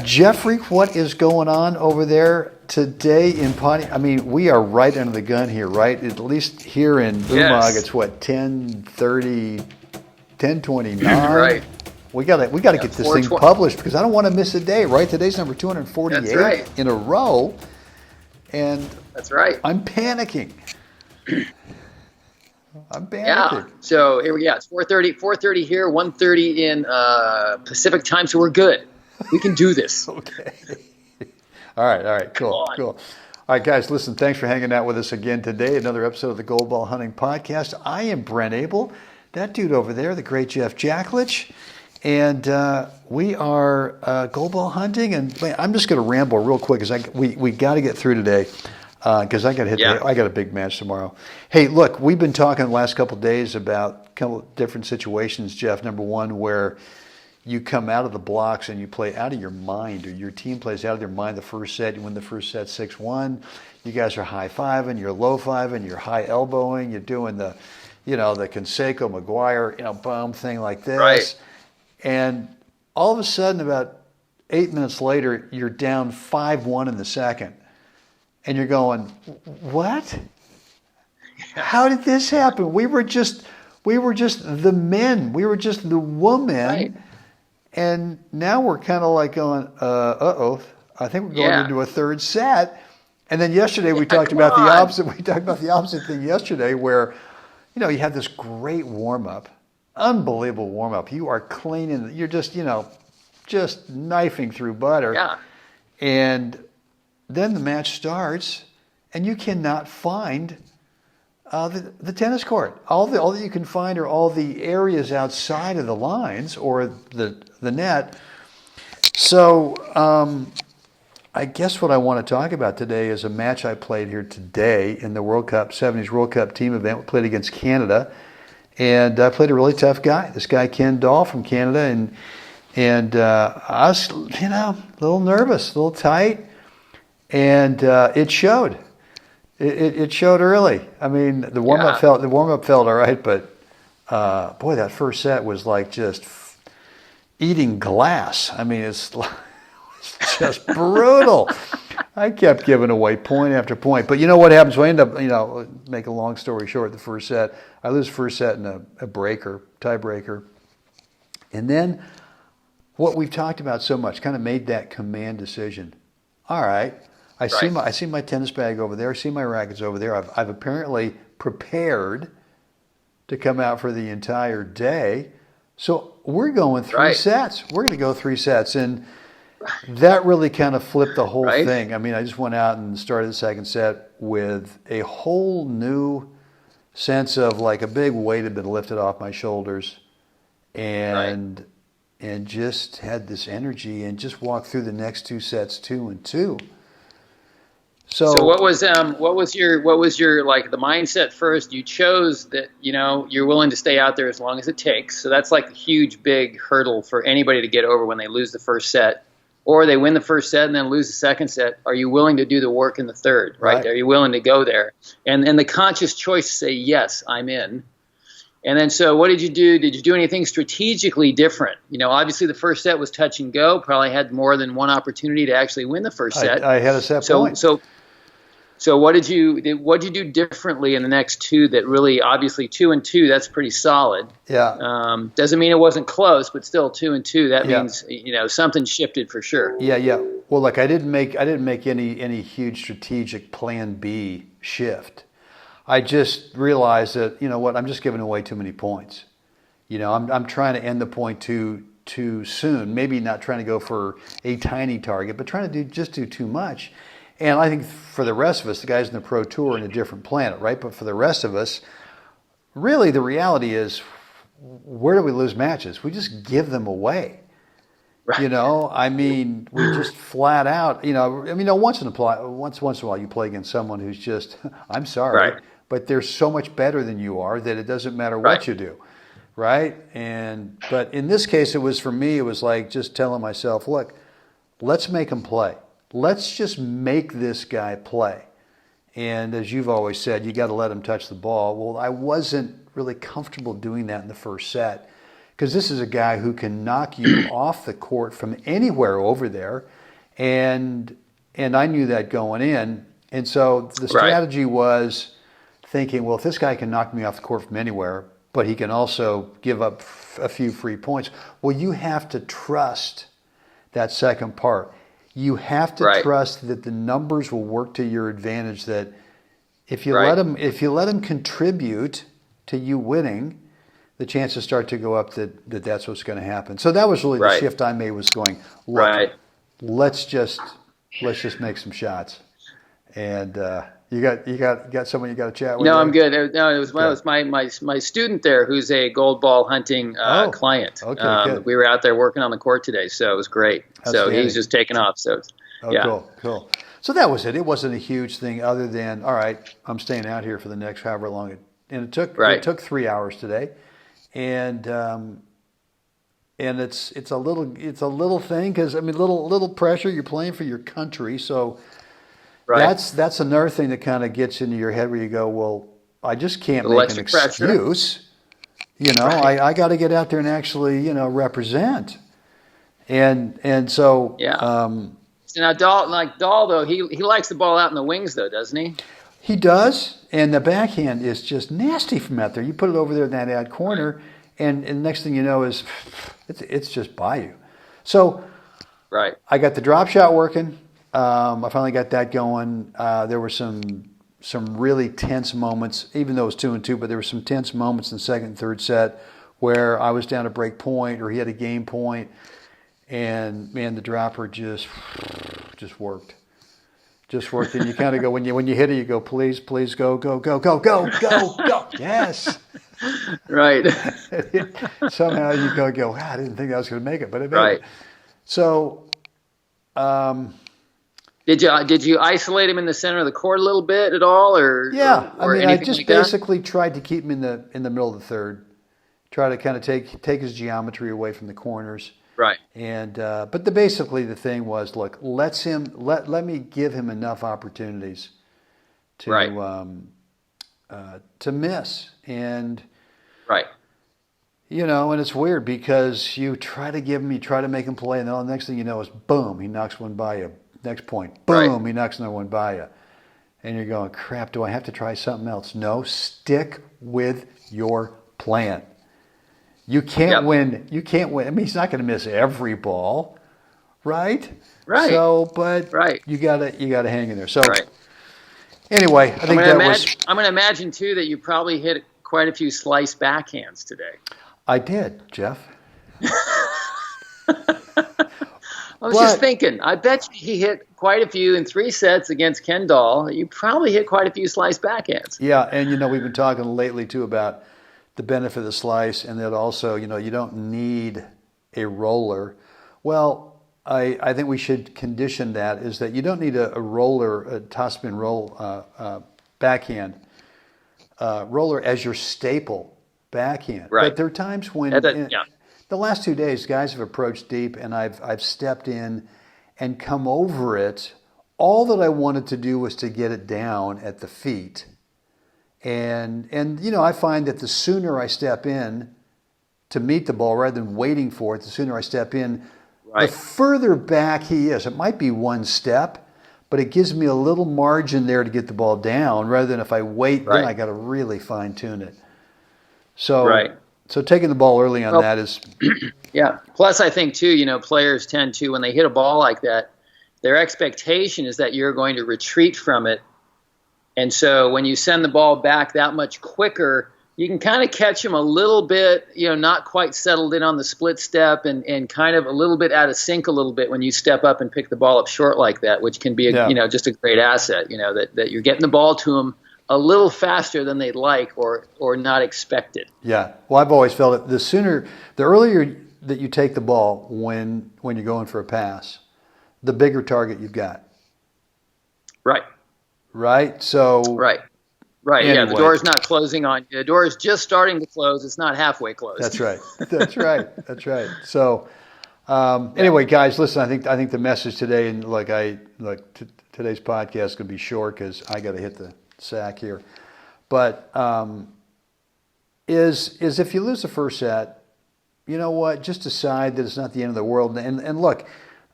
Jeffrey, what is going on over there today in Pawnee? I mean, we are right under the gun here, right? At least here in Boomog, it's what, 10:30, 10:29? Right. We gotta get this thing published because I don't want to miss a day, right? Today's number 248 That's right. in a row. And that's right. I'm panicking. Yeah. So here we go. It's 4:30 here, 1:30 in Pacific time. So we're good. We can do this. Okay. All right. Cool. All right, guys, listen, thanks for hanging out with us again today. Another episode of the Gold Ball Hunting Podcast. I am Brent Abel. That dude over there, the great Jeff Jacklich. And we are gold ball hunting. And man, I'm just going to ramble real quick because we got to get through today because I got to hit. I got a big match tomorrow. Hey, look, we've been talking the last couple of days about a couple of different situations, Jeff. Number one, where you come out of the blocks and you play out of your mind, or your team plays out of their mind the first set. You win the first set 6-1. You guys are high-fiving, you're low-fiving, you're high-elbowing, you're doing the Canseco, McGuire, boom thing like this. Right. And all of a sudden, about 8 minutes later, you're down 5-1 in the second. And you're going, what? How did this happen? We were just the men. We were just the woman. Right. And now we're kind of like going, uh-oh, I think we're going into a third set. And then yesterday we talked about the opposite. We talked about the opposite thing yesterday where, you had this great warm-up, unbelievable warm-up. You are cleaning, you're just knifing through butter. Yeah. And then the match starts and you cannot find the tennis court. All that you can find are all the areas outside of the lines or the net. So I guess what I want to talk about today is a match I played here today in the World Cup, 70s World Cup team event. We played against Canada. And I played a really tough guy, this guy Ken Dahl from Canada. And I was, a little nervous, a little tight. And it showed. It showed early. I mean, the warm up felt all right, but boy, that first set was like just eating glass. I mean, it's just brutal. I kept giving away point after point. But you know what happens? We end up, make a long story short, the first set. I lose the first set in a tiebreaker. And then what we've talked about so much, kind of made that command decision. All right. I see my tennis bag over there. I see my rackets over there. I've apparently prepared to come out for the entire day. So we're going three sets. We're going to go 3 sets. And that really kind of flipped the whole thing. I mean, I just went out and started the second set with a whole new sense of like a big weight had been lifted off my shoulders and just had this energy and just walked through the next 2 sets 2-2. So what was your like the mindset first? You chose that you're willing to stay out there as long as it takes. So that's like a huge big hurdle for anybody to get over when they lose the first set, or they win the first set and then lose the second set. Are you willing to do the work in the third? Right? Are you willing to go there? And the conscious choice to say yes, I'm in. And then so what did you do? Did you do anything strategically different? Obviously the first set was touch and go. Probably had more than one opportunity to actually win the first set. I had a set point. So what did you do differently in the next 2 that really, obviously 2-2, that's pretty solid. Yeah. Doesn't mean it wasn't close, but still 2-2, that means, something shifted for sure. Yeah. Well, look, I didn't make any huge strategic plan B shift. I just realized that, I'm just giving away too many points. I'm trying to end the point too soon. Maybe not trying to go for a tiny target, but trying to do too much. And I think for the rest of us, the guys in the Pro Tour are in a different planet, right? But for the rest of us, really the reality is, where do we lose matches? We just give them away. Right. I mean, we just flat out, once in a while you play against someone who's just, I'm sorry, but they're so much better than you are that it doesn't matter what you do, right? But in this case, it was like just telling myself, look, let's make them play. Let's just make this guy play. And as you've always said, you got to let him touch the ball. Well, I wasn't really comfortable doing that in the first set because this is a guy who can knock you off the court from anywhere over there, and I knew that going in, and so the strategy was thinking, well, if this guy can knock me off the court from anywhere, but he can also give up a few free points, well, you have to trust that second part. You have to trust that the numbers will work to your advantage. That if you let them contribute to you winning, the chances start to go up that's what's going to happen. So that was really the shift I made, was going, look, let's just make some shots. And you got someone you got to chat with? No, I'm good. No, it was my student there who's a gold ball hunting client. Okay, good. We were out there working on the court today, so it was great. So he's just taking off. So cool. So that was it. It wasn't a huge thing other than, all right, I'm staying out here for the next however long it took 3 hours today, and it's a little thing, because I mean little pressure. You're playing for your country, so. That's another thing that kind of gets into your head where you go, well, I just can't make an excuse. I got to get out there and actually, represent. And so So now Dahl though, he likes the ball out in the wings though, doesn't he? He does, and the backhand is just nasty from out there. You put it over there in that ad corner, and the next thing you know is it's just by you. So I got the drop shot working. I finally got that going. There were some really tense moments, even though it was 2-2, but there were some tense moments in the second and third set where I was down a break point or he had a game point, and man, the dropper just worked. Just worked, and you kind of go, when you hit it, you go, please go. Yes. Right. Somehow you go, wow, I didn't think I was going to make it, but it made it. So, Did you isolate him in the center of the court a little bit at all, or I just basically tried to keep him in the middle of the third, try to kind of take his geometry away from the corners, and but basically the thing was, look, let me give him enough opportunities to miss, and and it's weird because you try to make him play, and then the next thing you know is boom, he knocks one by you. Next point, boom, he knocks another one by you. And you're going, crap, do I have to try something else? No, stick with your plan. You can't win. You can't win. I mean, he's not going to miss every ball, right? Right. So, but you gotta hang in there. So, anyway, I think I'm going to imagine, too, that you probably hit quite a few slice backhands today. I did, Jeff. I was just thinking, I bet he hit quite a few in 3 sets against Ken Dahl. You probably hit quite a few slice backhands. Yeah, and we've been talking lately too about the benefit of the slice, and that also, you don't need a roller. Well, I think we should condition that, is that you don't need a roller, a topspin roll backhand roller as your staple backhand. Right. But there are times when the last 2 days, guys have approached deep, and I've stepped in and come over it. All that I wanted to do was to get it down at the feet. And I find that the sooner I step in to meet the ball rather than waiting for it, the sooner I step in, the further back he is. It might be one step, but it gives me a little margin there to get the ball down, rather than if I wait, then I got to really fine tune it. So. So taking the ball early on that is... Yeah. Plus, I think, too, players tend to, when they hit a ball like that, their expectation is that you're going to retreat from it. And so when you send the ball back that much quicker, you can kind of catch them a little bit, not quite settled in on the split step, and kind of a little bit out of sync a little bit when you step up and pick the ball up short like that, which can be, just a great asset, that you're getting the ball to them a little faster than they'd like or not expected. Yeah. Well, I've always felt it. The earlier that you take the ball when you're going for a pass, the bigger target you've got. Right? So... Right. Anyway. Yeah, the door is not closing on you. The door is just starting to close. It's not halfway closed. That's right. So, anyway, guys, listen, I think the message today, and today's podcast is going to be short because I got to hit the sack here, but is if you lose the first set, you know what? Just decide that it's not the end of the world. And look,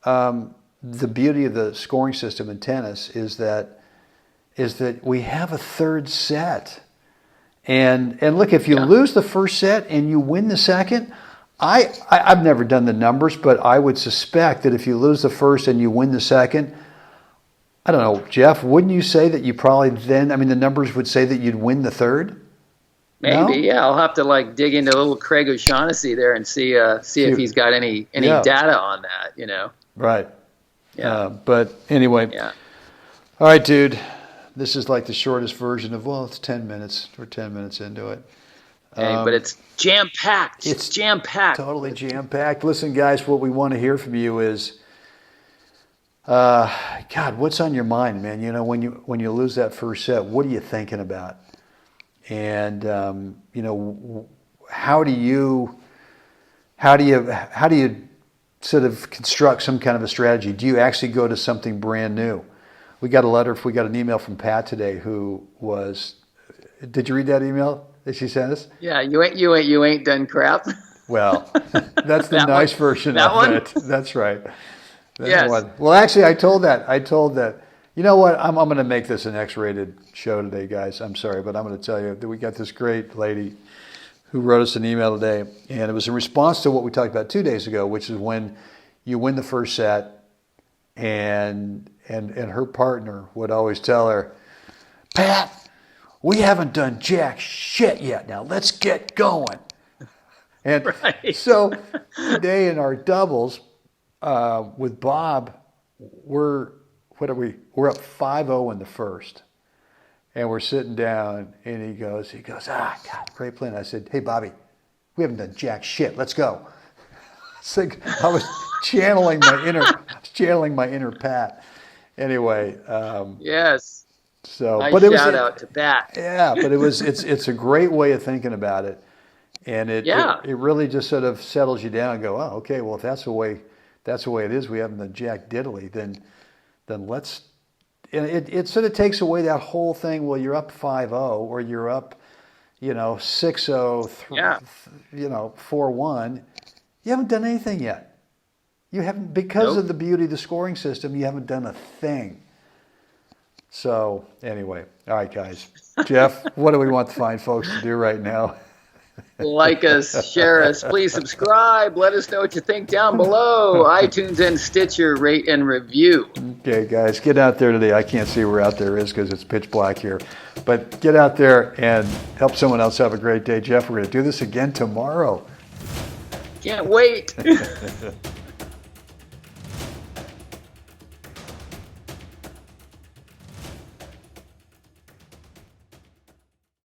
the beauty of the scoring system in tennis is that we have a third set. And look, if you lose the first set and you win the second, I've never done the numbers, but I would suspect that if you lose the first and you win the second, I don't know, Jeff, wouldn't you say that you probably then, I mean, the numbers would say that you'd win the third? Maybe, No? yeah. I'll have to dig into little Craig O'Shaughnessy there and see if he's got any data on that. Right. Yeah. But anyway. Yeah. All right, dude. This is like the shortest version of, it's 10 minutes. We're 10 minutes into it. Hey, but it's jam-packed. It's jam-packed. Totally jam-packed. Listen, guys, what we want to hear from you is, God, what's on your mind, man? When you lose that first set, what are you thinking about? And how do you sort of construct some kind of a strategy? Do you actually go to something brand new? We got an email from Pat today who was. Did you read that email that she sent us? Yeah, you ain't done crap. Well, that's the nice version of it. That's right. Yes. Well, actually, I told that. You know what? I'm going to make this an X-rated show today, guys. I'm sorry, but I'm going to tell you that we got this great lady who wrote us an email today, and it was in response to what we talked about 2 days ago, which is when you win the first set, and her partner would always tell her, Pat, we haven't done jack shit yet. Now let's get going. And so today in our doubles with Bob, we're up 5-0 in the first. And we're sitting down, and he goes, God, great plan. I said, hey, Bobby, we haven't done jack shit. Let's go. I was channeling my inner Pat. Anyway. Yes. So, nice but it was shout out to Pat. Yeah, but it's a great way of thinking about it, and it really just sort of settles you down and go, oh, okay, well if that's the way it is. We haven't done jack diddly. Then let's. And it sort of takes away that whole thing. Well, you're up 5-0 or you're up, 6-0, 4-1. You haven't done anything yet. You haven't, because of the beauty of the scoring system, you haven't done a thing. So anyway, all right, guys. Jeff, what do we want the fine folks to do right now? Like us, share us, please subscribe. Let us know what you think down below. iTunes and Stitcher, rate and review. Okay, guys, get out there today. I can't see where out there is because it's pitch black here. But get out there and help someone else have a great day. Jeff, we're going to do this again tomorrow. Can't wait.